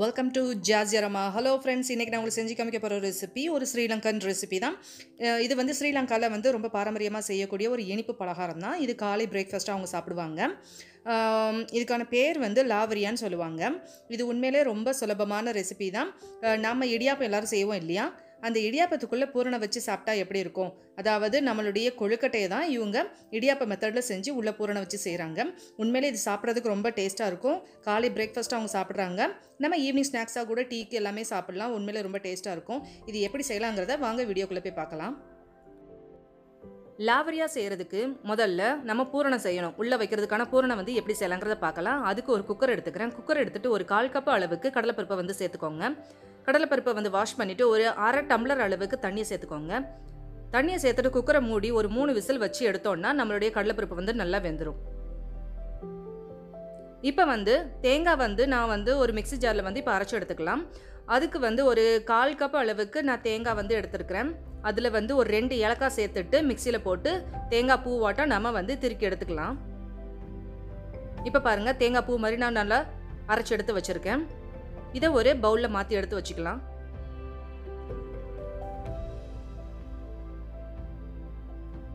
Welcome to Jazzy Aroma. Hello friends, இன்னைக்கு நான் உங்களுக்கு செஞ்சு காமிக்க போற ரெசிபி ஒரு ஸ்ரீலங்கன் ரெசிபி தான். இது வந்து ஸ்ரீலங்கால வந்து ரொம்ப பாரம்பரியமா செய்யக்கூடிய ஒரு இனிப்பு பலகாரம் தான். இது காலை பிரேக்ஃபாஸ்டா அவங்க சாப்பிடுவாங்க. இதுக்கான பேர் வந்து லாவரியான்னு சொல்லுவாங்க. இது உண்மையிலே ரொம்ப சுலபமான ரெசிபி தான். நாம இடியாப்பம் எல்லாரும் செய்வோம் இல்லையா? அந்த இடியாப்பத்துக்குள்ளே பூரணை வச்சு சாப்பிட்டா எப்படி இருக்கும்? அதாவது நம்மளுடைய கொழுக்கட்டையை தான் இவங்க இடியாப்ப மெத்தடில் செஞ்சு உள்ளே பூரணை வச்சு செய்கிறாங்க. உண்மையிலே இது சாப்பிட்றதுக்கு ரொம்ப டேஸ்ட்டாக இருக்கும். காலை பிரேக்ஃபாஸ்ட்டாக அவங்க சாப்பிட்றாங்க. நம்ம ஈவினிங் ஸ்நாக்ஸாக கூட டீக்கு எல்லாமே சாப்பிட்லாம். உண்மையிலே ரொம்ப டேஸ்ட்டாக இருக்கும். இது எப்படி செய்யலாங்கிறத வாங்க வீடியோக்குள்ளே போய் பார்க்கலாம். லாவரியா செய்கிறதுக்கு முதல்ல நம்ம பூரணம் செய்யணும். உள்ளே வைக்கிறதுக்கான பூரணம் வந்து எப்படி செய்யலாங்கிறத பார்க்கலாம். அதுக்கு ஒரு குக்கர் எடுத்துக்கிறேன். குக்கர் எடுத்துகிட்டு ஒரு 1/4 கப் அளவுக்கு கடலைப்பருப்பை வந்து சேர்த்துக்கோங்க. கடலைப்பருப்பை வந்து வாஷ் பண்ணிவிட்டு ஒரு 1/2 டம்ளர் அளவுக்கு தண்ணியை சேர்த்துக்கோங்க. தண்ணியை சேர்த்துட்டு குக்கரை மூடி ஒரு 3 விசில் வச்சு எடுத்தோன்னா நம்மளுடைய கடலைப்பருப்பு வந்து நல்லா வெந்துடும். இப்போ வந்து தேங்காய் வந்து நான் வந்து ஒரு மிக்ஸி ஜாரில் வந்து இப்போ அரைச்சி எடுத்துக்கலாம். அதுக்கு வந்து ஒரு 1/4 கப் அளவுக்கு நான் தேங்காய் வந்து எடுத்துருக்கிறேன். அதில் வந்து ஒரு 2 ஏலக்காய் சேர்த்துட்டு மிக்சியில் போட்டு தேங்காய் பூவாட்டம் நம்ம வந்து திருக்கி எடுத்துக்கலாம். இப்போ பாருங்கள், தேங்காய் பூ மாதிரி நான் நல்லா அரைச்சி எடுத்து வச்சுருக்கேன். இதை ஒரு பவுலில் மாற்றி எடுத்து வச்சுக்கலாம்.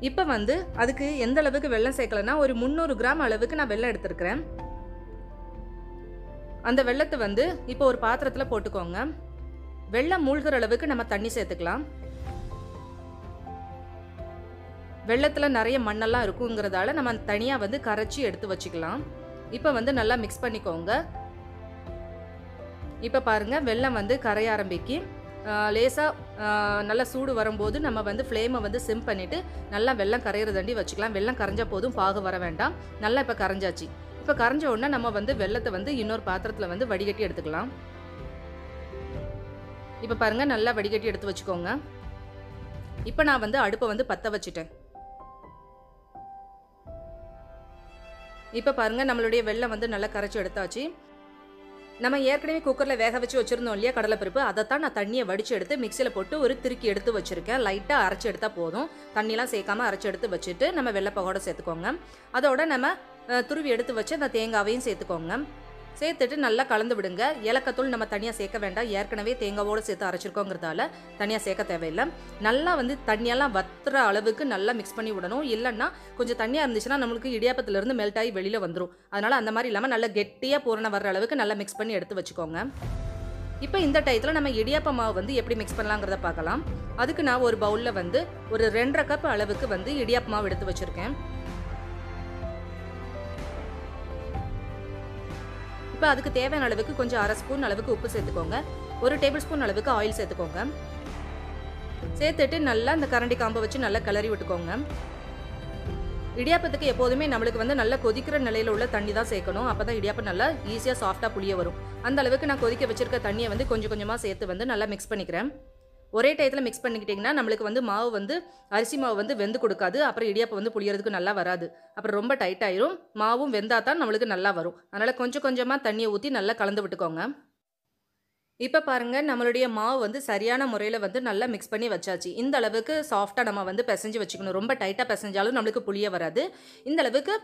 இப்போ வந்து அதுக்கு எந்த அளவுக்கு வெல்லம் சேர்க்கலன்னா ஒரு 300 கிராம் அளவுக்கு நான் வெல்லம் எடுத்துருக்கிறேன். அந்த வெல்லத்தை வந்து இப்போ ஒரு பாத்திரத்தில் போட்டுக்கோங்க. வெல்லம் மூழ்கிற அளவுக்கு நம்ம தண்ணி சேர்த்துக்கலாம். வெள்ளத்தில் நிறைய மண்ணெல்லாம் இருக்குங்கிறதால நம்ம தனியாக வந்து கரைச்சி எடுத்து வச்சுக்கலாம். இப்போ வந்து நல்லா மிக்ஸ் பண்ணிக்கோங்க. இப்போ பாருங்கள், வெல்லம் வந்து கரைய ஆரம்பிக்கு. லேசாக நல்லா சூடு வரும்போது நம்ம வந்து ஃப்ளேமை வந்து சிம் பண்ணிவிட்டு நல்லா வெல்லம் கரையிறதாண்டி வச்சுக்கலாம். வெல்லம் கரைஞ்ச போதும் பாகு வர வேண்டாம். நல்லா இப்போ கரைஞ்சாச்சு. இப்போ கரைஞ்ச உடனே நம்ம வந்து வெல்லத்தை வந்து இன்னொரு பாத்திரத்தில் வந்து வடிகட்டி எடுத்துக்கலாம். இப்போ பாருங்கள், நல்லா வடிகட்டி எடுத்து வச்சுக்கோங்க. இப்போ நான் வந்து அடுப்பை வந்து பற்ற வச்சுட்டேன். இப்போ பாருங்கள், நம்மளுடைய வெல்லம் வந்து நல்லா கரைச்சி எடுத்தாச்சு. நம்ம ஏற்கனவே குக்கரில் வேக வச்சு வச்சுருந்தோம் இல்லையா கடலைப்பருப்பு, அதைத்தான் நான் தண்ணியை வடித்து எடுத்து மிக்சியில் போட்டு ஒரு திருக்கி எடுத்து வச்சுருக்கேன். லைட்டாக அரைச்சி எடுத்தால் போதும். தண்ணிலாம் சேர்க்காமல் அரைச்சி எடுத்து வச்சுட்டு நம்ம வெள்ளைப்பகோட சேர்த்துக்கோங்க. அதோட நம்ம துருவி எடுத்து வச்சு அந்த தேங்காவையும் சேர்த்துக்கோங்க. சேர்த்துட்டு நல்லா கலந்து விடுங்க. ஏலக்காத்தூள் நம்ம தனியாக சேர்க்க வேண்டாம். ஏற்கனவே தேங்காவோடு சேர்த்து அரைச்சிருக்கோங்கிறதால தனியாக சேர்க்க தேவையில்லை. நல்லா வந்து தண்ணியெல்லாம் வத்துற அளவுக்கு நல்லா மிக்ஸ் பண்ணி விடணும். இல்லைன்னா கொஞ்சம் தண்ணியாக இருந்துச்சுன்னா நம்மளுக்கு இடியாப்பத்திலேருந்து மெல்ட் ஆகி வெளியில் வந்துடும். அதனால் அந்த மாதிரி இல்லாமல் நல்லா கெட்டியாக பூரணம் வர்ற அளவுக்கு நல்லா மிக்ஸ் பண்ணி எடுத்து வச்சுக்கோங்க. இப்போ இந்த டயத்தில் நம்ம இடியாப்ப மாவு வந்து எப்படி மிக்ஸ் பண்ணலாங்கிறத பார்க்கலாம். அதுக்கு நான் ஒரு பவுலில் வந்து ஒரு 2.5 கப் அளவுக்கு வந்து இடியாப்ப மாவு எடுத்து வச்சுருக்கேன். இப்போ அதுக்கு தேவையான அளவுக்கு கொஞ்சம் 1/2 ஸ்பூன் அளவுக்கு உப்பு சேர்த்துக்கோங்க. 1 டேபிள் ஸ்பூன் அளவுக்கு ஆயில் சேர்த்துக்கோங்க. சேர்த்துட்டு நல்லா இந்த கரண்டி காம்பை வச்சு நல்லா கிளறி விட்டுக்கோங்க. இடியாப்பத்துக்கு எப்போதுமே நம்மளுக்கு வந்து நல்லா கொதிக்கிற நிலையில் உள்ள தண்ணி தான் சேர்க்கணும். அப்போ தான் இடியாப்பம் நல்லா ஈஸியாக சாஃப்டாக புளிய வரும். அந்த அளவுக்கு நான் கொதிக்க வச்சிருக்க தண்ணியை வந்து கொஞ்சம் கொஞ்சமாக சேர்த்து வந்து நல்லா மிக்ஸ் பண்ணிக்கிறேன். ஒரே டயத்தில் மிக்ஸ் பண்ணிக்கிட்டிங்கன்னா நம்மளுக்கு வந்து மாவு வந்து அரிசி மாவு வந்து வெந்து கொடுக்காது. அப்புறம் இடியாப்பம் வந்து புளியறதுக்கு நல்லா வராது. அப்புறம் ரொம்ப டைட் ஆயிரும். மாவும் வெந்தால் தான் நம்மளுக்கு நல்லா வரும். அதனால் கொஞ்சம் கொஞ்சமாக தண்ணியை ஊற்றி நல்லா கலந்து விட்டுக்கோங்க. இப்போ பாருங்கள், நம்மளுடைய மாவு வந்து சரியான முறையில் வந்து நல்லா மிக்ஸ் பண்ணி வச்சாச்சு. இந்த அளவுக்கு சாஃப்டாக நம்ம வந்து பிசைஞ்சு வச்சுக்கணும். ரொம்ப டைட்டாக பிசைஞ்சாலும் நம்மளுக்கு புளிய வராது. இந்த அளவுக்கு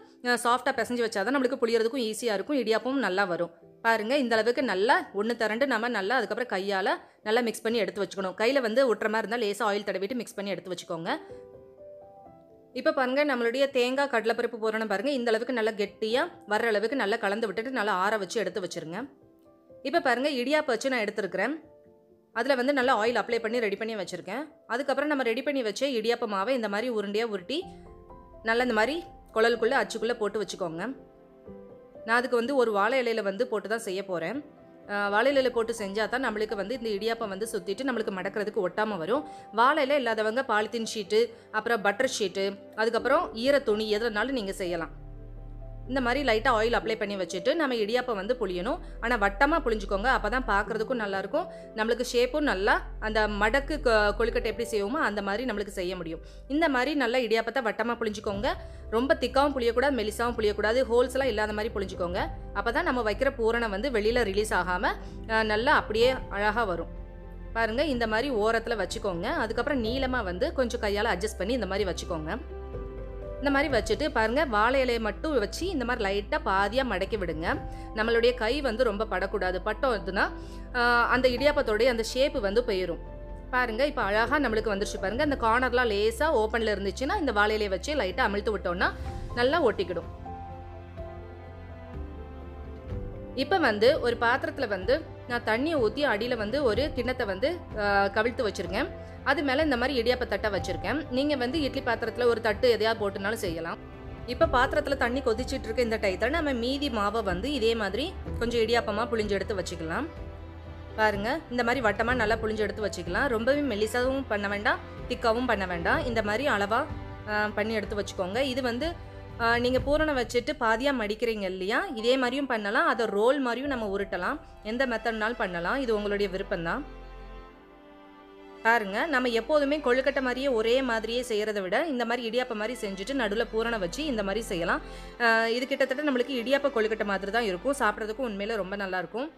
சாஃப்டாக பிசைஞ்சு வச்சா தான் நம்மளுக்கு புளியறதுக்கும் ஈஸியாக இருக்கும். இடியாப்பமும் நல்லா வரும். பாருங்கள், இந்த அளவுக்கு நல்லா ஒன்று திரண்டு நம்ம நல்லா அதுக்கப்புறம் கையால் நல்லா மிக்ஸ் பண்ணி எடுத்து வச்சுக்கணும். கையில் வந்து ஒட்டுற மாதிரி இருந்தால் லேசாக ஆயில் தடவிட்டு மிக்ஸ் பண்ணி எடுத்து வச்சுக்கோங்க. இப்போ பாருங்கள், நம்மளுடைய தேங்காய் கடலைப்பருப்பு பூரணம் பாருங்கள், இந்த அளவுக்கு நல்லா கெட்டியாக வர்ற அளவுக்கு நல்லா கலந்து விட்டுட்டு நல்லா ஆற வச்சு எடுத்து வச்சுருங்க. இப்போ பாருங்கள், இடியாப்பம் வச்சு நான் எடுத்துருக்கிறேன். அதில் வந்து நல்லா ஆயில் அப்ளை பண்ணி ரெடி பண்ணி வச்சுருக்கேன். அதுக்கப்புறம் நம்ம ரெடி பண்ணி வச்ச இடியாப்ப மாவை இந்த மாதிரி உருண்டையாக உருட்டி நல்லா இந்த மாதிரி குழலுக்குள்ளே அச்சுக்குள்ளே போட்டு வச்சுக்கோங்க. நான் அதுக்கு வந்து ஒரு வாழை இலையில் வந்து போட்டு தான் செய்ய போகிறேன். வாழை இலையில் போட்டு செஞ்சால் தான் நம்மளுக்கு வந்து இந்த இடியாப்பம் வந்து சுற்றிட்டு நம்மளுக்கு மடக்கிறதுக்கு ஒட்டாமல் வரும். வாழை இலை இல்லாதவங்க பாலித்தீன் ஷீட்டு, அப்புறம் பட்டர் ஷீட்டு, அதுக்கப்புறம் ஈரத்துணி எதுனாலும் நீங்கள் செய்யலாம். இந்த மாதிரி லைட்டாக ஆயில் அப்ளை பண்ணி வச்சுட்டு நம்ம இடியாப்பம் வந்து புளியணும். ஆனால் வட்டமாக புளிஞ்சுக்கோங்க. அப்போ தான் பார்க்குறதுக்கும் நல்லாயிருக்கும். நம்மளுக்கு ஷேப்பும் நல்லா அந்த மடக்கு கொழுக்கட்டை எப்படி செய்வோமோ அந்த மாதிரி நம்மளுக்கு செய்ய முடியும். இந்த மாதிரி நல்லா இடியாப்பத்தை வட்டமாக புளிஞ்சுக்கோங்க. ரொம்ப திக்காவும் புளியக்கூடாது, மெலிசாவும் புளியக்கூடாது. ஹோல்ஸ்லாம் இல்லாத மாதிரி புளிஞ்சுக்கோங்க. அப்போ தான் நம்ம வைக்கிற பூரணம் வந்து வெளியில் ரிலீஸ் ஆகாமல் நல்லா அப்படியே அழகாக வரும். பாருங்கள், இந்த மாதிரி ஓரத்தில் வச்சுக்கோங்க. அதுக்கப்புறம் நீளமாக வந்து கொஞ்சம் கையால் அட்ஜஸ்ட் பண்ணி இந்த மாதிரி வச்சுக்கோங்க. இந்த மாதிரி வச்சுட்டு பாருங்கள், வாழை இலையை மட்டும் வச்சு இந்த மாதிரி லைட்டாக பாதியாக மடக்கி விடுங்க. நம்மளுடைய கை வந்து ரொம்ப படக்கூடாது. பட்டம் வந்துன்னா அந்த இடியாப்பத்தோடைய அந்த ஷேப்பு வந்து போயிடும். பாருங்கள், இப்போ அழகாக நம்மளுக்கு வந்துருச்சு பாருங்கள். அந்த கார்னர்லாம் லேசாக ஓப்பனில் இருந்துச்சுன்னா இந்த வாழை இலையை வச்சு லைட்டாக அமிழ்த்து விட்டோம்னா நல்லா ஒட்டிக்கிடும். இப்போ வந்து ஒரு பாத்திரத்தில் வந்து நான் தண்ணியை ஊற்றி அடியில் வந்து ஒரு கிண்ணத்தை வந்து கவிழ்த்து வச்சுருக்கேன். அது மேலே இந்த மாதிரி இடியாப்ப தட்டை வச்சுருக்கேன். நீங்கள் வந்து இட்லி பாத்திரத்தில் ஒரு தட்டு எதையாவது போட்டுனாலும் செய்யலாம். இப்போ பாத்திரத்தில் தண்ணி கொதிச்சிட்டு இருக்க இந்த டயத்தில் நம்ம மீதி மாவை வந்து இதே மாதிரி கொஞ்சம் இடியாப்பமாக புழிஞ்சு எடுத்து வச்சுக்கலாம். பாருங்கள், இந்த மாதிரி வட்டமாக நல்லா புழிஞ்சு எடுத்து வச்சுக்கலாம். ரொம்பவே மெலிசாவும் பண்ண வேண்டாம், திக்காவும் பண்ண வேண்டாம். இந்த மாதிரி அளவாக பண்ணி எடுத்து வச்சுக்கோங்க. இது வந்து நீங்கள் பூரணம் வச்சுட்டு பாதியாக மடிக்கிறீங்க இல்லையா, இதே மாதிரியும் பண்ணலாம். அதை ரோல் மாதிரியும் நம்ம உருட்டலாம். எந்த மெத்தட்னாலும் பண்ணலாம். இது உங்களுடைய விருப்பம்தான். பாருங்க, நம்ம எப்போதுமே கொழுக்கட்டை மாதிரியே ஒரே மாதிரியே செய்கிறத விட இந்த மாதிரி இடியாப்ப மாதிரி செஞ்சுட்டு நடுவில் பூரணம் வச்சு இந்த மாதிரி செய்யலாம். இது கிட்டத்தட்ட நம்மளுக்கு இடியாப்ப கொழுக்கட்டை மாதிரி தான் இருக்கும். சாப்பிட்றதுக்கும் உண்மையில ரொம்ப நல்லாயிருக்கும்.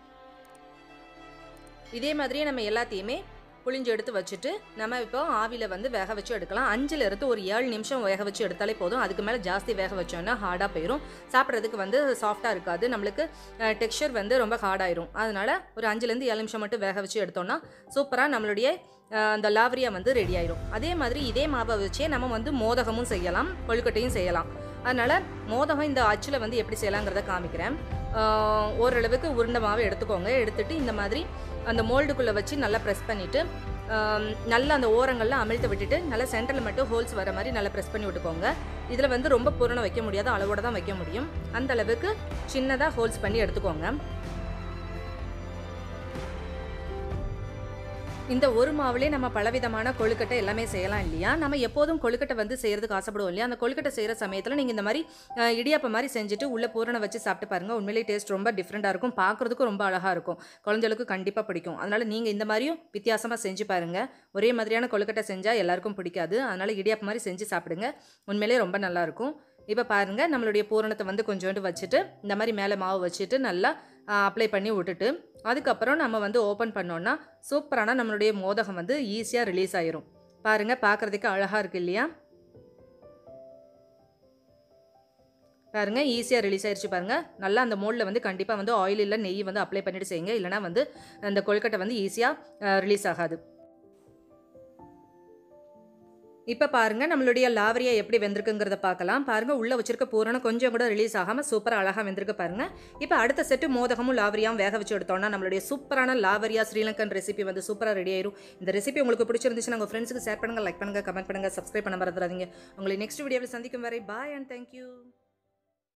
இதே மாதிரியே நம்ம எல்லாத்தையுமே புளிஞ்சு எடுத்து வச்சுட்டு நம்ம இப்போ ஆவியில் வந்து வேக வச்சு எடுக்கலாம். 5லிருந்து ஒரு 7 நிமிஷம் வேக வச்சு எடுத்தாலே போதும். அதுக்கு மேலே ஜாஸ்தி வேக வச்சோன்னா ஹார்டாக போயிடும். சாப்பிட்றதுக்கு வந்து சாஃப்டாக இருக்காது. நம்மளுக்கு டெக்ஸ்சர் வந்து ரொம்ப ஹார்டாயிரும். அதனால் ஒரு 5லிருந்து 7 நிமிஷம் மட்டும் வேக வச்சு எடுத்தோம்னா சூப்பராக நம்மளுடைய அந்த லாவரியா வந்து ரெடி ஆயிரும். அதே மாதிரி இதே மாவை வச்சே நம்ம வந்து மோதகமும் செய்யலாம், கொழுக்கட்டையும் செய்யலாம். அதனால் மோதகம் இந்த அச்சில் வந்து எப்படி செய்யலாங்கிறத காமிக்கிறேன். ஓரளவுக்கு உருண்டை மாவை எடுத்துக்கோங்க. எடுத்துகிட்டு இந்த மாதிரி அந்த மோல்டுக்குள்ளே வச்சு நல்லா ப்ரெஸ் பண்ணிவிட்டு நல்லா அந்த ஓரங்கள்லாம் அமிழ்த்து விட்டுட்டு நல்லா சென்டரில் மட்டும் ஹோல்ஸ் வர மாதிரி நல்லா ப்ரெஸ் பண்ணி விட்டுக்கோங்க. இதில் வந்து ரொம்ப பூரணம் வைக்க முடியாது, அளவோடு தான் வைக்க முடியும். அந்த அளவுக்கு சின்னதாக ஹோல்ஸ் பண்ணி எடுத்துக்கோங்க. இந்த ஒரு மாவுலேயே நம்ம பலவிதமான கொழுக்கட்டை எல்லாமே செய்யலாம் இல்லையா. நம்ம எப்போதும் கொழுக்கட்டை வந்து செய்கிறதுக்கு ஆசைப்படுவோம் இல்லையா. அந்த கொழுக்கட்டை செய்கிற சமயத்தில் நீங்கள் இந்த மாதிரி இடியாப்ப மாதிரி செஞ்சுட்டு உள்ளே பூரணம் வச்சு சாப்பிட்டு பாருங்கள். உண்மையிலேயே டேஸ்ட் ரொம்ப டிஃப்ரெண்ட்டாக இருக்கும். பார்க்குறதுக்கும் ரொம்ப அழகாக இருக்கும். குழந்தைகளுக்கு கண்டிப்பாக பிடிக்கும். அதனால் நீங்கள் இந்த மாதிரியும் வித்தியாசமாக செஞ்சு பாருங்கள். ஒரே மாதிரியான கொழுக்கட்டை செஞ்சால் எல்லாருக்கும் பிடிக்காது. அதனால் இடியாப்ப மாதிரி செஞ்சு சாப்பிடுங்க. உண்மையிலேயே ரொம்ப நல்லாயிருக்கும். இப்போ பாருங்கள், நம்மளுடைய பூரணத்தை வந்து கொஞ்சோண்டு வச்சுட்டு இந்த மாதிரி மேலே மாவு வச்சுட்டு நல்லா அப்ளை பண்ணி விட்டுட்டு அதுக்கப்புறம் நம்ம வந்து ஓப்பன் பண்ணோன்னா சூப்பரான நம்மளுடைய மோதகம் வந்து ஈஸியாக ரிலீஸ் ஆயிரும். பாருங்கள், பார்க்குறதுக்கு அழகாக இருக்குது இல்லையா. பாருங்கள், ஈஸியாக ரிலீஸ் ஆயிடுச்சு பாருங்கள். நல்லா அந்த மோல்டில் வந்து கண்டிப்பாக வந்து ஆயில் இல்லை நெய் வந்து அப்ளை பண்ணிவிட்டு செய்யுங்க. இல்லைனா வந்து அந்த கொழுக்கட்டை வந்து ஈஸியாக ரிலீஸ் ஆகாது. இப்போ பாருங்கள், நம்மளுடைய லாவரியா எப்படி வெந்திருக்குங்கிறத பார்க்கலாம். பாருங்கள், உள்ளே வச்சிருக்க பூரணம் கொஞ்சம் கூட ரிலீஸ் ஆகாமல் சூப்பராக அழகாக வெந்திருக்கு பாருங்கள். இப்போ அடுத்த செட்டு மோதகமும் லாவரியாவும் வேக வச்சு எடுத்தோம்னா நம்மளுடைய சூப்பரான லாவரியா ஸ்ரீலங்கன் ரெசிபி வந்து சூப்பராக ரெடி ஆயிரும். இந்த ரெசிபி உங்களுக்கு பிடிச்சிருந்துச்சுன்னா உங்கள் ஃப்ரெண்ட்ஸுக்கு ஷேர் பண்ணுங்கள், லைக் பண்ணுங்கள், கமெண்ட் பண்ணுங்கள், சப்ஸ்கிரைப் பண்ண மறந்துடாதீங்க. உங்களை நெக்ஸ்ட் வீடியோவில் சந்திக்கும் வரை பாய் அண்ட் தேங்க்யூ.